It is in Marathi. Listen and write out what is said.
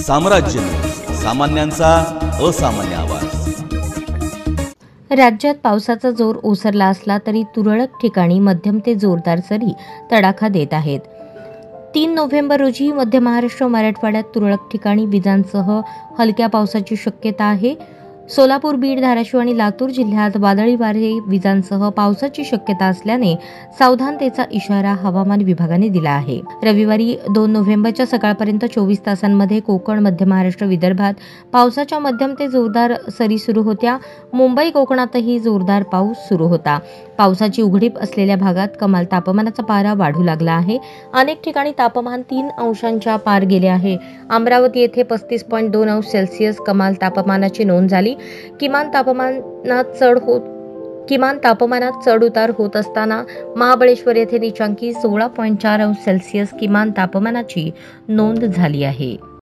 साम्राज्य, सामान्यांचा असामान्य आवाज। राज्यात पावसाचा जोर ओसरला असला तरी तुरळक ठिकाणी मध्यम ते जोरदार सरी तडाखा देत आहेत। 3 नोव्हेंबर रोजी मध्य महाराष्ट्र मराठवाड्यात तुरळक ठिकाणी विजांसह हलक्या पावसाची शक्यता आहे। सोलापूर, बीड, धाराशिव आणि लातूर जिल्ह्यात वादळी वारे, विजांसह पावसाची शक्यता असल्याने सावधानतेचा इशारा हवामान विभागाने दिला आहे। रविवारी 2 नोव्हेंबरच्या सकाळपर्यंत 24 तासांमध्ये कोकण, मध्य महाराष्ट्र, विदर्भात पावसाच्या मध्यम ते जोरदार सरी सुरू होत्या। मुंबई, कोकणातही जोरदार पाऊस सुरू होता। पावसाची उघडीप असलेल्या भागात कमाल तापमानाचा पारा वाढू लागला आहे। अनेक ठिकाणी तापमान 3 अंशांच्या पार गेले आहे। अमरावती येथे 35.2 अंश सेल्सिअस कमाल तापमानाची नोंद झाली। किमान तापमानात चढ उतार होत असताना महाबळेश्वर येथे नीचांकी 16.4 अंश सेल्सिअस किमान तापमानाची नोंद झाली आहे।